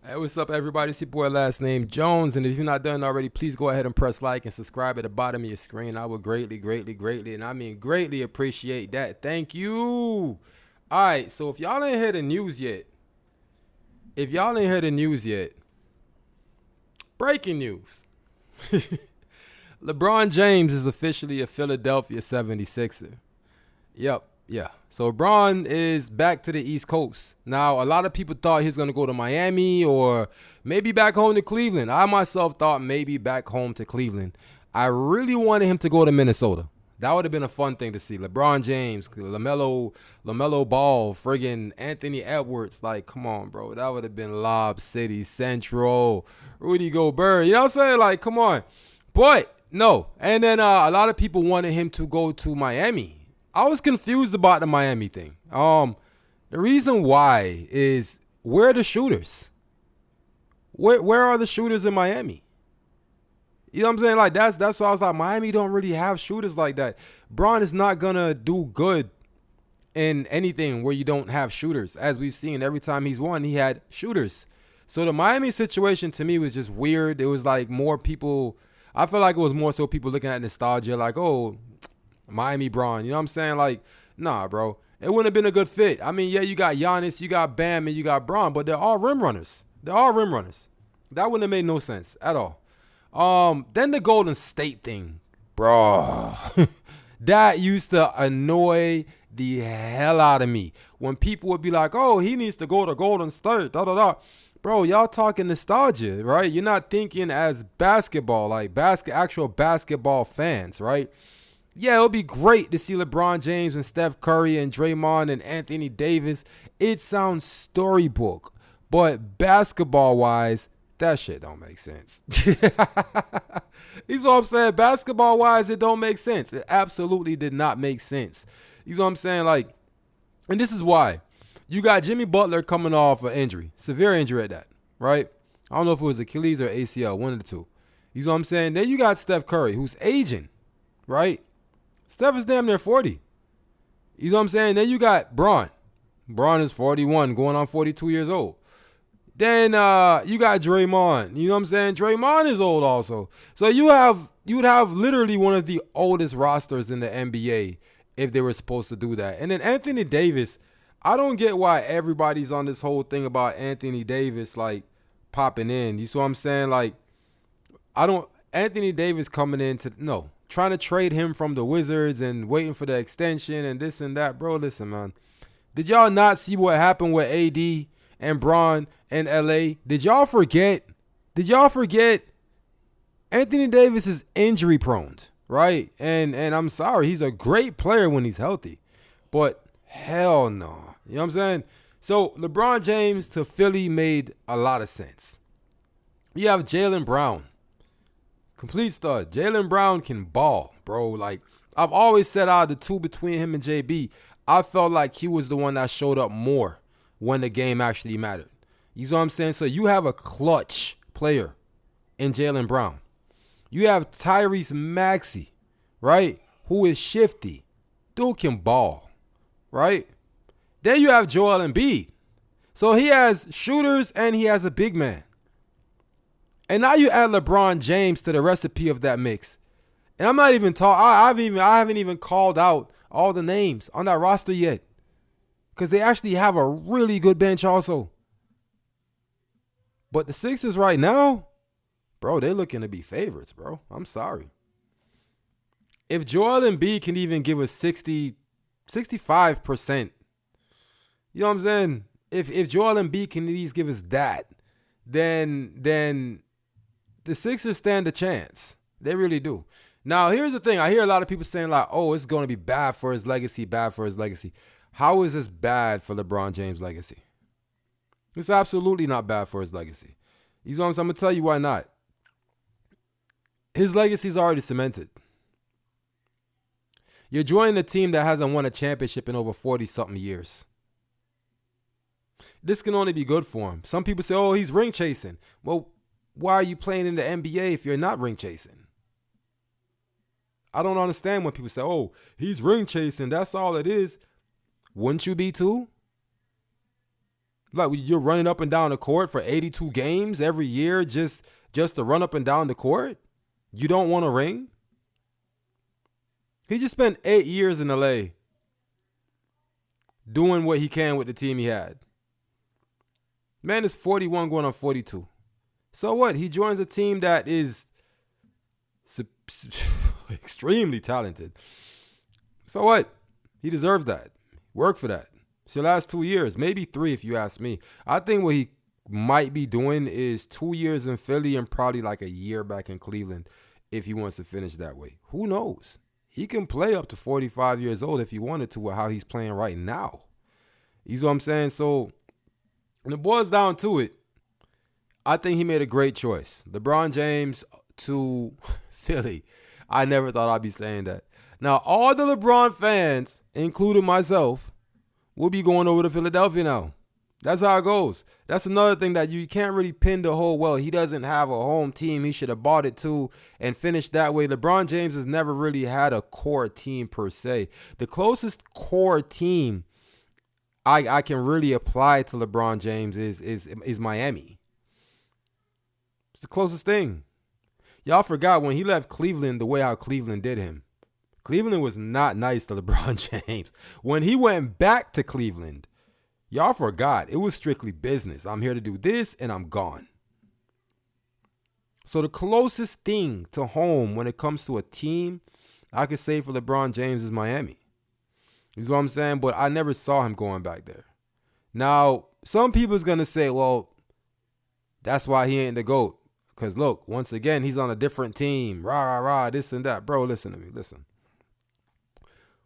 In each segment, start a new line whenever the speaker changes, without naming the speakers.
Hey, what's up, everybody? It's your boy, last name Jones. And if you're not done already, please go ahead and press like and subscribe at the bottom of your screen. I would greatly, and I mean greatly appreciate that. Thank you. All right, so if y'all ain't heard the news yet, breaking news. LeBron James is officially a Philadelphia 76er. Yep, yeah. So LeBron is back to the East Coast. Now, a lot of people thought he was going to go to Miami or maybe back home to Cleveland. I myself thought maybe back home to Cleveland. I really wanted him to go to Minnesota. That would have been a fun thing to see. LeBron James, LaMelo Ball, friggin' Anthony Edwards. Like, come on, bro. That would have been Lob City Central. Rudy Gobert. You know what I'm saying? Like, come on. But, no. And then a lot of people wanted him to go to Miami. I was confused about the Miami thing. The reason why is, where are the shooters? Where are the shooters in Miami? You know what I'm saying? Like that's why I was like, Miami don't really have shooters like that. Bron is not gonna do good in anything where you don't have shooters. As we've seen, every time he's won, he had shooters. So the Miami situation to me was just weird. It was like more people. I feel like it was more so people looking at nostalgia, like, oh, Miami Bron. You know what I'm saying? Like, nah, bro. It wouldn't have been a good fit. I mean, yeah, you got Giannis, you got Bam, and you got Bron, but they're all rim runners. They're all rim runners. That wouldn't have made no sense at all. Then the Golden State thing, bro. That used to annoy the hell out of me. When people would be like, oh, he needs to go to Golden State, da da da. Bro, y'all talking nostalgia, right? You're not thinking as basketball, like actual basketball fans, right? Yeah, it would be great to see LeBron James and Steph Curry and Draymond and Anthony Davis. It sounds storybook, but basketball-wise, that shit don't make sense. You know what I'm saying? Basketball-wise, it don't make sense. It absolutely did not make sense. You know what I'm saying? Like, and this is why. You got Jimmy Butler coming off an injury, severe injury at that, right? I don't know if it was Achilles or ACL, one of the two. You know what I'm saying? Then you got Steph Curry, who's aging, right? Steph is damn near 40. You know what I'm saying? Then you got Bron. Bron is 41, going on 42 years old. Then you got Draymond. You know what I'm saying? Draymond is old also. So you'd have literally one of the oldest rosters in the NBA if they were supposed to do that. And then Anthony Davis, I don't get why everybody's on this whole thing about Anthony Davis like popping in. You see what I'm saying? Like, Anthony Davis coming in to, no, trying to trade him from the Wizards and waiting for the extension and this and that. Bro, listen, man. Did y'all not see what happened with AD and Bron in LA? Did y'all forget? Anthony Davis is injury prone, right? And I'm sorry, he's a great player when he's healthy. But hell no. You know what I'm saying? So LeBron James to Philly made a lot of sense. You have Jaylen Brown. Complete stud. Jaylen Brown can ball, bro. Like, I've always said out of the two between him and JB, I felt like he was the one that showed up more when the game actually mattered. You know what I'm saying? So you have a clutch player in Jaylen Brown. You have Tyrese Maxey, right? Who is shifty. Dude can ball, right? Then you have Joel Embiid. So he has shooters and he has a big man. And now you add LeBron James to the recipe of that mix. And I'm not even I haven't even called out all the names on that roster yet. Because they actually have a really good bench also. But the Sixers right now, bro, they're looking to be favorites, bro. I'm sorry. If Joel Embiid can even give us 65%, you know what I'm saying? If Joel Embiid can at least give us that, then the Sixers stand a chance. They really do. Now, here's the thing. I hear a lot of people saying like, oh, it's going to be bad for his legacy, bad for his legacy. How is this bad for LeBron James' legacy? It's absolutely not bad for his legacy. You know what I'm saying? I'm going to tell you why not. His legacy is already cemented. You're joining a team that hasn't won a championship in over 40-something years. This can only be good for him. Some people say, oh, he's ring chasing. Well, why are you playing in the NBA if you're not ring chasing? I don't understand when people say, oh, he's ring chasing. That's all it is. Wouldn't you be too? Like you're running up and down the court for 82 games every year just to run up and down the court? You don't want a ring? He just spent 8 years in LA doing what he can with the team he had. Man is 41 going on 42. So what? He joins a team that is extremely talented. So what? He deserves that. Work for that. It's your last 2 years, maybe 3 if you ask me. I think what he might be doing is 2 years in Philly and probably like a year back in Cleveland if he wants to finish that way. Who knows? He can play up to 45 years old if he wanted to with how he's playing right now. You see what I'm saying? So when it boils down to it, I think he made a great choice. LeBron James to Philly. I never thought I'd be saying that. Now, all the LeBron fans, including myself, will be going over to Philadelphia now. That's how it goes. That's another thing that you can't really pin the whole, well, he doesn't have a home team. He should have bought it too and finished that way. LeBron James has never really had a core team per se. The closest core team I can really apply to LeBron James is Miami. It's the closest thing. Y'all forgot when he left Cleveland the way how Cleveland did him. Cleveland was not nice to LeBron James. When he went back to Cleveland, y'all forgot. It was strictly business. I'm here to do this and I'm gone. So the closest thing to home when it comes to a team I could say for LeBron James is Miami. You know what I'm saying? But I never saw him going back there. Now, some people's going to say, well, that's why he ain't the GOAT. Because look, once again, he's on a different team. Rah, rah, rah, this and that. Bro, listen to me. Listen.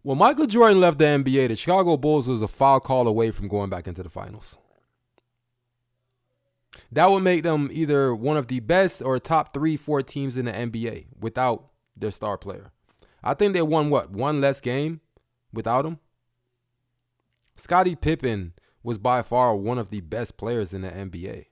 When Michael Jordan left the NBA, the Chicago Bulls was a foul call away from going back into the finals. That would make them either one of the best or top 3-4 teams in the NBA without their star player. I think they won, one less game without him? Scottie Pippen was by far one of the best players in the NBA.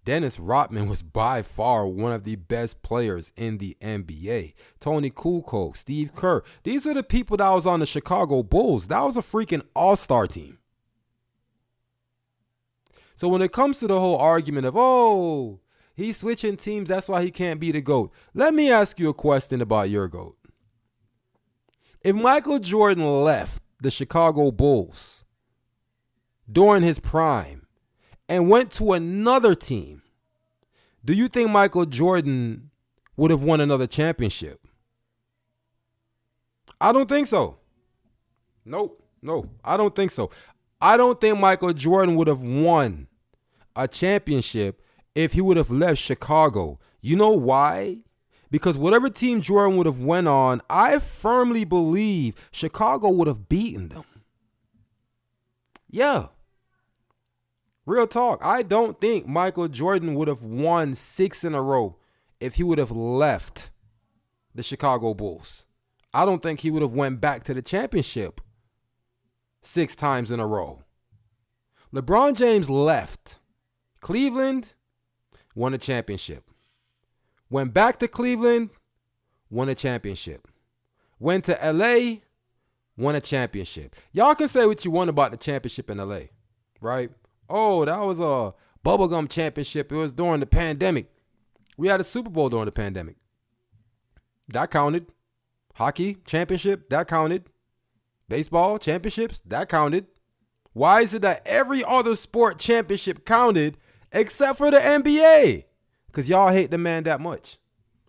Dennis Rodman was by far one of the best players in the NBA. Tony Kukoc, Steve Kerr. These are the people that was on the Chicago Bulls. That was a freaking all-star team. So when it comes to the whole argument of, oh, he's switching teams, that's why he can't be the GOAT. Let me ask you a question about your GOAT. If Michael Jordan left the Chicago Bulls during his prime and went to another team, do you think Michael Jordan would have won another championship? I don't think so. No, I don't think so. I don't think Michael Jordan would have won a championship if he would have left Chicago. You know why? Because whatever team Jordan would have went on, I firmly believe Chicago would have beaten them. Yeah. Real talk. I don't think Michael Jordan would have won 6 in a row if he would have left the Chicago Bulls. I don't think he would have went back to the championship 6 times in a row. LeBron James left Cleveland, won a championship. Went back to Cleveland, won a championship. Went to LA, won a championship. Y'all can say what you want about the championship in LA, right? Oh, that was a bubblegum championship. It was during the pandemic. We had a Super Bowl during the pandemic. That counted. Hockey championship, that counted. Baseball championships, that counted. Why is it that every other sport championship counted except for the NBA? Because y'all hate the man that much.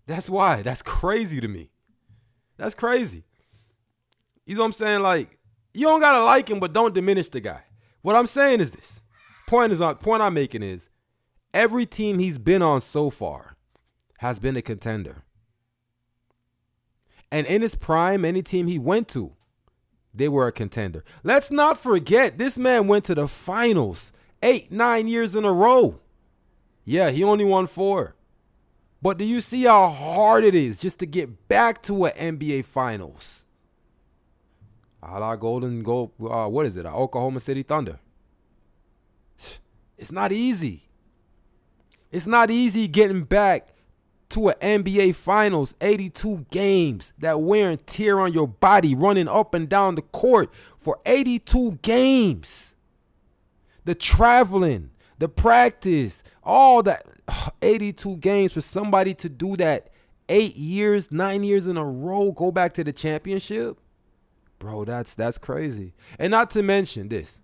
That's why. That's crazy to me. That's crazy. You know what I'm saying? Like, you don't got to like him, but don't diminish the guy. What I'm saying is this. Point I'm making is every team he's been on so far has been a contender. And in his prime, any team he went to, they were a contender. Let's not forget, this man went to the finals 8-9 years in a row. Yeah, he only won 4. But do you see how hard it is just to get back to an NBA Finals? A la Oklahoma City Thunder. It's not easy. It's not easy getting back to an NBA Finals, 82 games, that wear and tear on your body, running up and down the court for 82 games. The traveling, the practice, all that. 82 games for somebody to do that 8 years, 9 years in a row, go back to the championship. Bro, that's crazy. And not to mention this.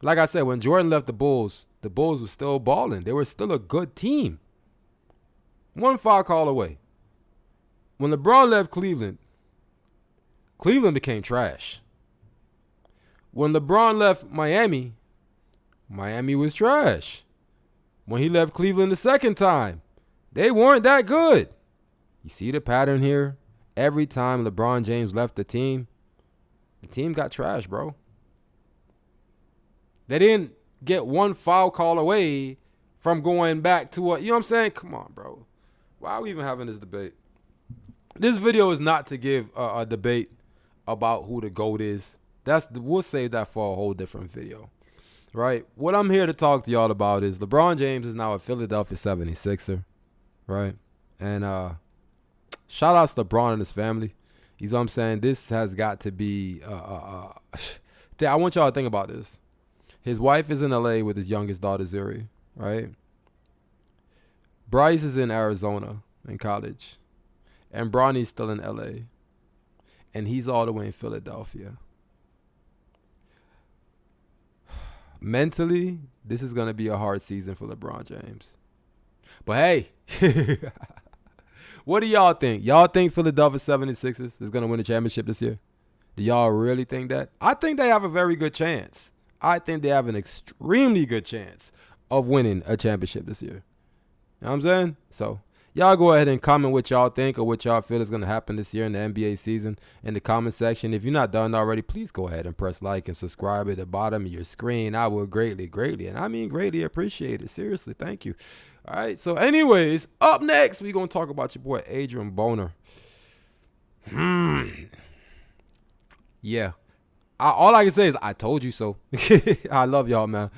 Like I said, when Jordan left the Bulls were still balling. They were still a good team. One foul call away. When LeBron left Cleveland became trash. When LeBron left Miami was trash. When he left Cleveland the second time, they weren't that good. You see the pattern here? Every time LeBron James left the team got trash, bro. They didn't get one foul call away from going back to what, you know what I'm saying? Come on, bro. Why are we even having this debate? This video is not to give a debate about who the GOAT is. We'll save that for a whole different video, right? What I'm here to talk to y'all about is LeBron James is now a Philadelphia 76er, right? And shout out to LeBron and his family. You know what I'm saying? This has got to be I want y'all to think about this. His wife is in LA with his youngest daughter, Zuri, right? Bryce is in Arizona in college. And Bronny's still in LA. And he's all the way in Philadelphia. Mentally, this is going to be a hard season for LeBron James. But hey, what do y'all think? Y'all think Philadelphia 76ers is going to win the championship this year? Do y'all really think that? I think they have a very good chance. I think they have an extremely good chance of winning a championship this year. You know what I'm saying? So, y'all go ahead and comment what y'all think or what y'all feel is going to happen this year in the NBA season in the comment section. If you're not done already, please go ahead and press like and subscribe at the bottom of your screen. I would greatly, and I mean greatly appreciate it. Seriously, thank you. All right, so anyways, up next, we're going to talk about your boy Adrian Boner. Yeah. All I can say is I told you so. I love y'all, man.